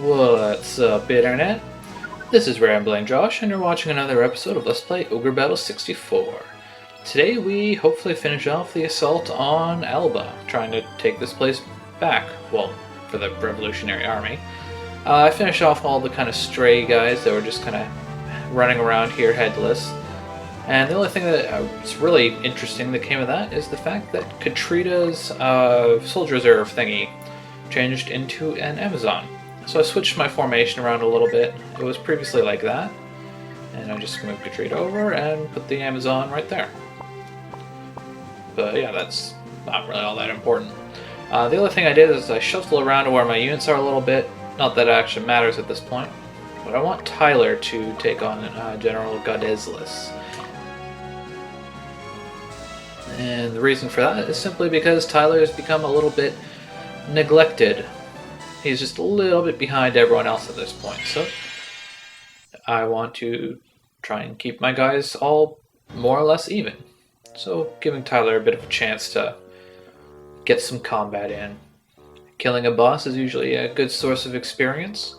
What's up, Internet? This is Rambling Josh, and you're watching another episode of Let's Play Ogre Battle 64. Today we hopefully finish off the assault on Alba, trying to take this place back, well, for the Revolutionary Army. I finished off all the kind of stray guys that were just kind of running around here headless. And the only thing that was really interesting that came of that is the fact that Katrina's Soldier Reserve thingy changed into an Amazon. So I switched my formation around a little bit. It was previously like that. And I just moved Katrina over and put the Amazon right there. But yeah, that's not really all that important. The other thing I did is I shuffled around to where my units are a little bit. Not that it actually matters at this point. But I want Tyler to take on General Godeslis. And the reason for that is simply because Tyler has become a little bit neglected. He's just a little bit behind everyone else at this point, so I want to try and keep my guys all more or less even. So giving Tyler a bit of a chance to get some combat in. Killing a boss is usually a good source of experience.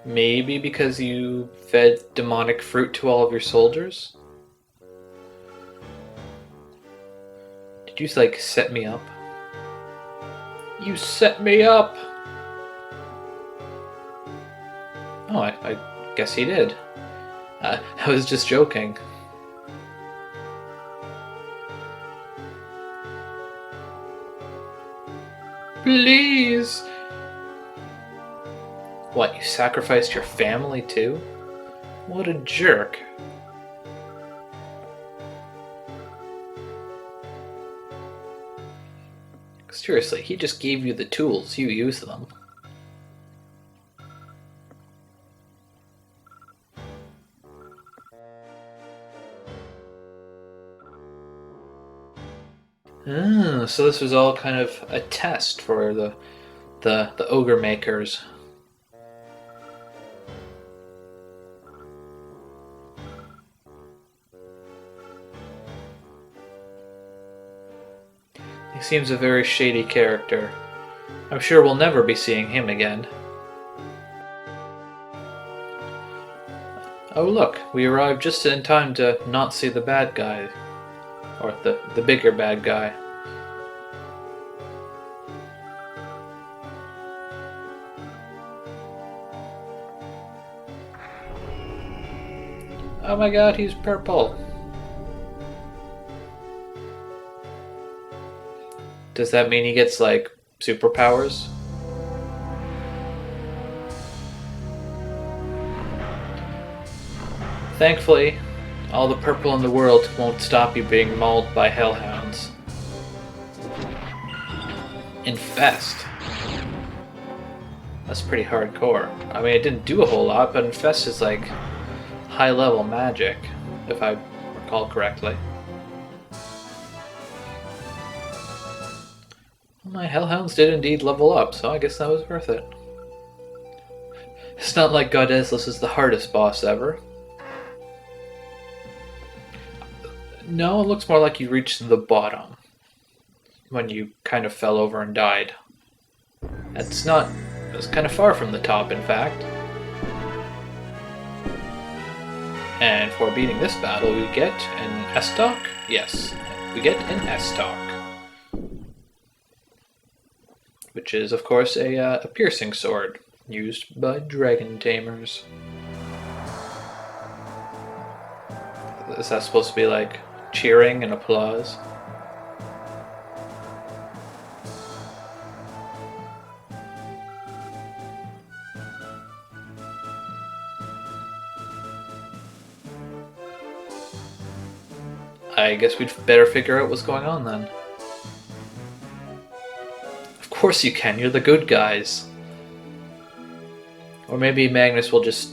Maybe because you fed demonic fruit to all of your soldiers? Did you, like, set me up? You set me up! Oh, I guess he did. I was just joking. Please! What, you sacrificed your family too? What a jerk. Seriously, he just gave you the tools, you use them. So this was all kind of a test for the ogre makers. He seems a very shady character. I'm sure we'll never be seeing him again. Oh look, we arrived just in time to not see the bad guy. Or the bigger bad guy. Oh my god, he's purple. Does that mean he gets, like, superpowers? Thankfully, all the purple in the world won't stop you being mauled by hellhounds. Infest. That's pretty hardcore. I mean, it didn't do a whole lot, but Infest is, like, high-level magic, if I recall correctly. My hellhounds did indeed level up, so I guess that was worth it. It's not like Godeslis is the hardest boss ever. No, it looks more like you reached the bottom when you kind of fell over and died. It's kind of far from the top, in fact. And for beating this battle, we get an S-Talk? Yes, we get an S-Talk. Which is, of course, a piercing sword, used by dragon tamers. Is that supposed to be like cheering and applause? I guess we'd better figure out what's going on then. Of course you can, you're the good guys. Or maybe Magnus will just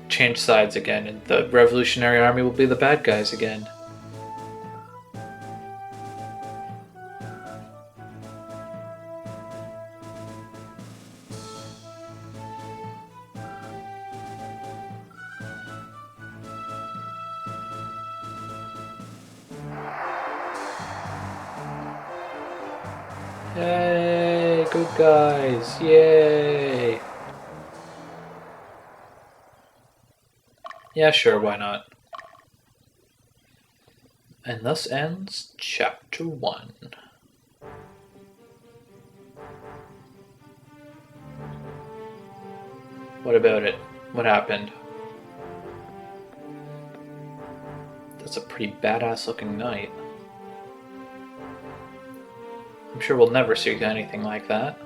change sides again and the Revolutionary Army will be the bad guys again. Yay! good guys. Yay! Yeah, sure, why not? And thus ends Chapter 1. What about it? What happened? That's a pretty badass looking knight. I'm sure we'll never see anything like that.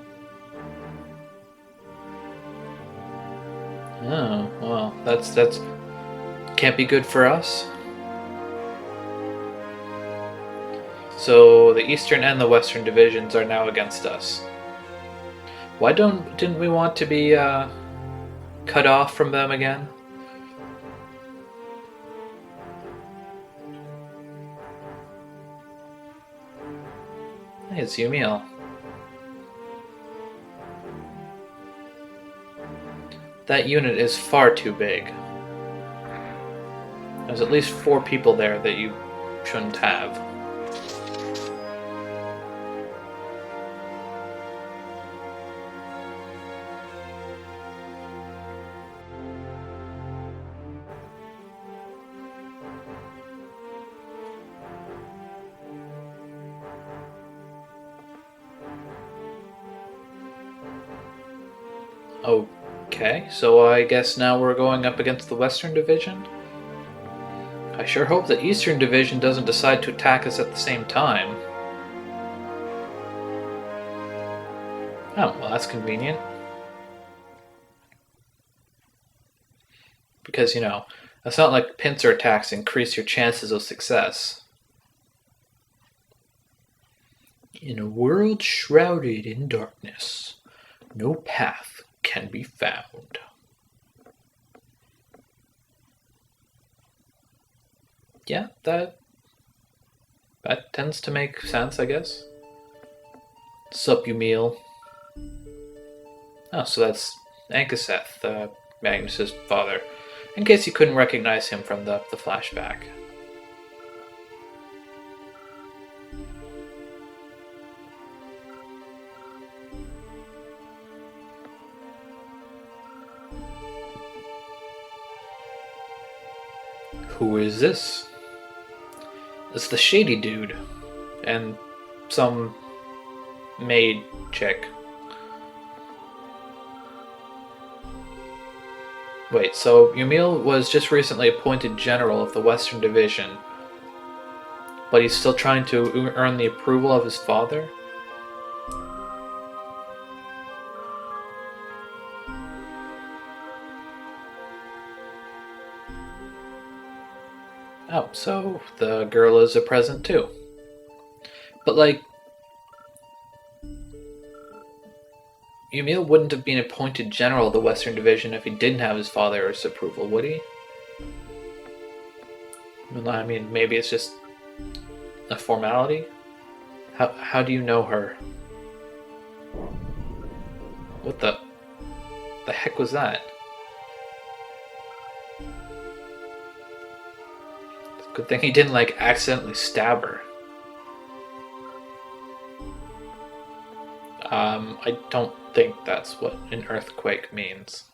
Oh, well, that's can't be good for us. So the Eastern and the Western divisions are now against us. Why didn't we want to be cut off from them again? Hey, it's Yumiel. That unit is far too big. There's at least 4 people there that you shouldn't have. Okay, so I guess now we're going up against the Western Division? I sure hope the Eastern Division doesn't decide to attack us at the same time. Oh, well that's convenient. Because, you know, it's not like pincer attacks increase your chances of success. In a world shrouded in darkness, no path can be found. Yeah, that tends to make sense, I guess. Sup, you meal. Oh, so that's Ankaseth, Magnus's father, in case you couldn't recognize him from the flashback. Who is this? It's the shady dude. And some maid chick. Wait, so Yumiel was just recently appointed general of the Western Division, but he's still trying to earn the approval of his father? Oh, so the girl is a present too. But like, Yumiel wouldn't have been appointed general of the Western Division if he didn't have his father's approval, would he? I mean, maybe it's just a formality? How do you know her? What the heck was that? Good thing he didn't, like, accidentally stab her. I don't think that's what an earthquake means.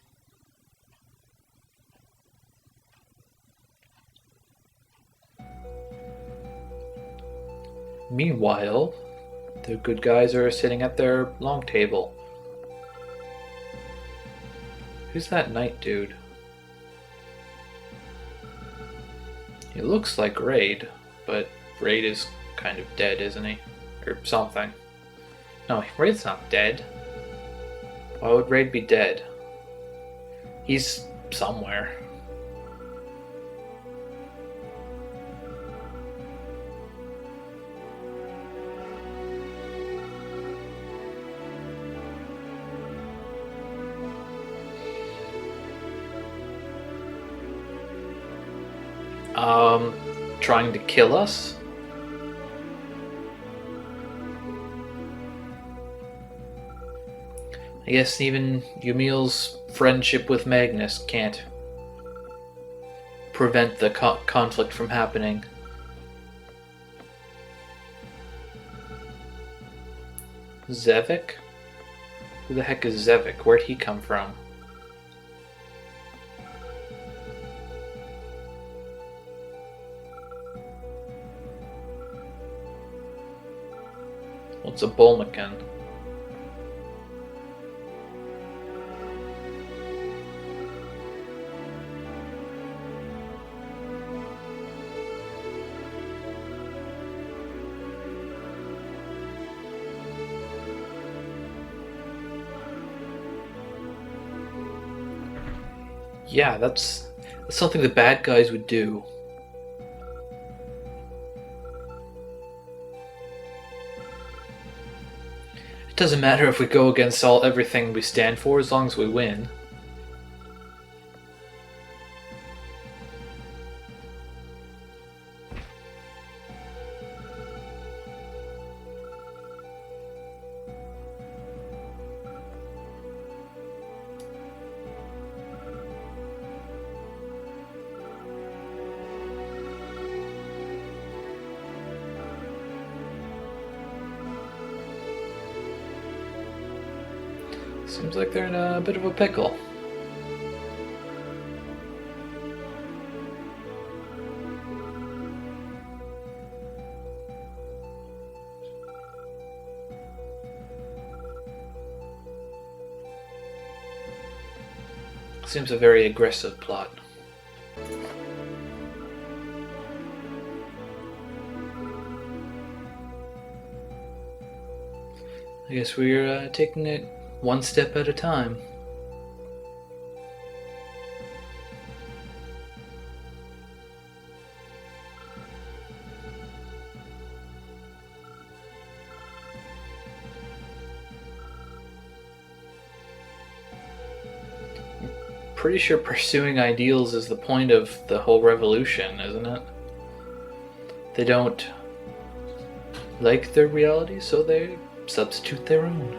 Meanwhile, the good guys are sitting at their long table. Who's that knight dude? He looks like Raid, but Raid is kind of dead, isn't he? Or something. No, Raid's not dead. Why would Raid be dead? He's somewhere. Trying to kill us? I guess even Yumiel's friendship with Magnus can't prevent the conflict from happening. Zevik? Who the heck is Zevik? Where'd he come from? What's a Bolmacan? Yeah, that's something the bad guys would do. It doesn't matter if we go against everything we stand for as long as we win. Seems like they're in a bit of a pickle. Seems a very aggressive plot. I guess we're taking it one step at a time. Pretty sure pursuing ideals is the point of the whole revolution, isn't it? They don't like their reality, so they substitute their own.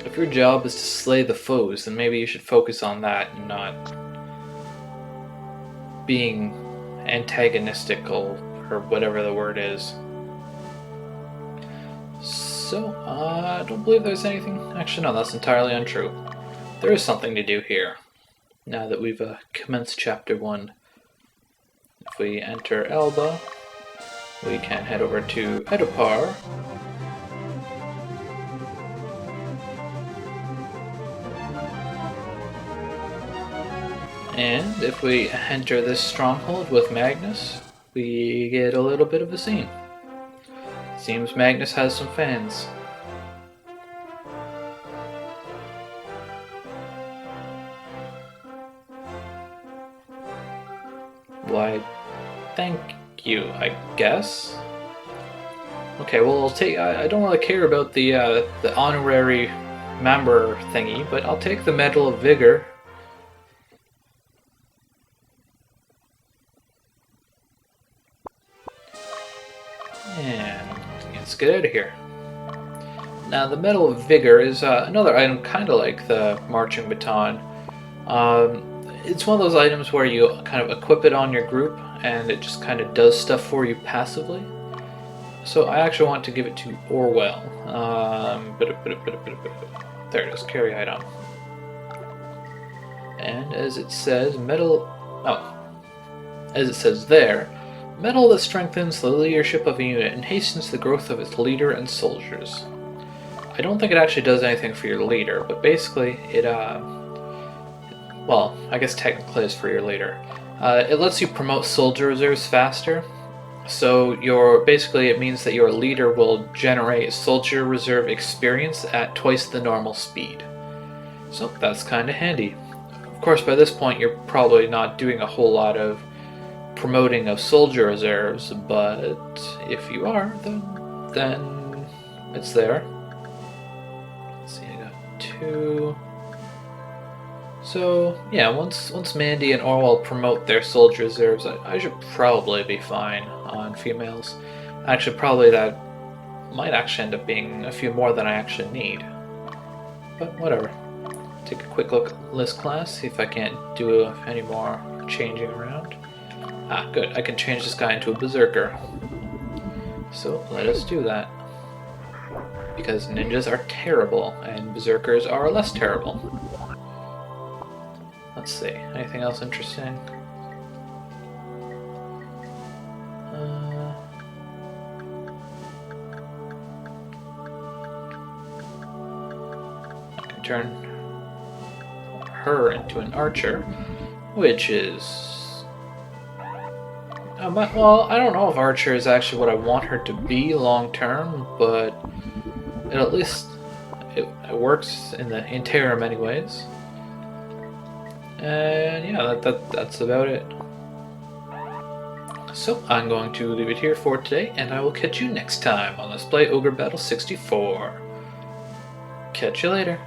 If your job is to slay the foes, then maybe you should focus on that and not being antagonistical, or whatever the word is. So, I don't believe there's anything... Actually, no, that's entirely untrue. There is something to do here, now that we've commenced Chapter 1. If we enter Alba, we can head over to Edipar. And if we enter this stronghold with Magnus, we get a little bit of a scene. Seems Magnus has some fans. Why, thank you, I guess. Okay, well, I'll take. I don't really care about the honorary member thingy, but I'll take the Medal of Vigor. And let's get out of here. Now, the Medal of Vigor is another item kind of like the Marching Baton. It's one of those items where you kind of equip it on your group and it just kind of does stuff for you passively. So I actually want to give it to Orwell. There it is, carry item. And as it says, as it says there, metal that strengthens the leadership of a unit and hastens the growth of its leader and soldiers. I don't think it actually does anything for your leader, but basically it, well, I guess technically it's for your leader. It lets you promote soldier reserves faster. So basically it means that your leader will generate soldier reserve experience at twice the normal speed. So that's kind of handy. Of course, by this point you're probably not doing a whole lot of promoting of soldier reserves, but if you are, then it's there. Let's see, I got 2. So yeah, once Mandy and Orwell promote their soldier reserves, I should probably be fine on females. Actually, probably that might actually end up being a few more than I actually need. But whatever. Take a quick look at list class, see if I can't do any more changing around. Ah, good. I can change this guy into a berserker. So let us do that. Because ninjas are terrible, and berserkers are less terrible. Let's see, anything else interesting? I can turn her into an archer, which is... well, I don't know if archer is actually what I want her to be long term, but at least it works in the interior in many ways. And yeah, that's about it. So I'm going to leave it here for today, and I will catch you next time on Let's Play Ogre Battle 64. Catch you later.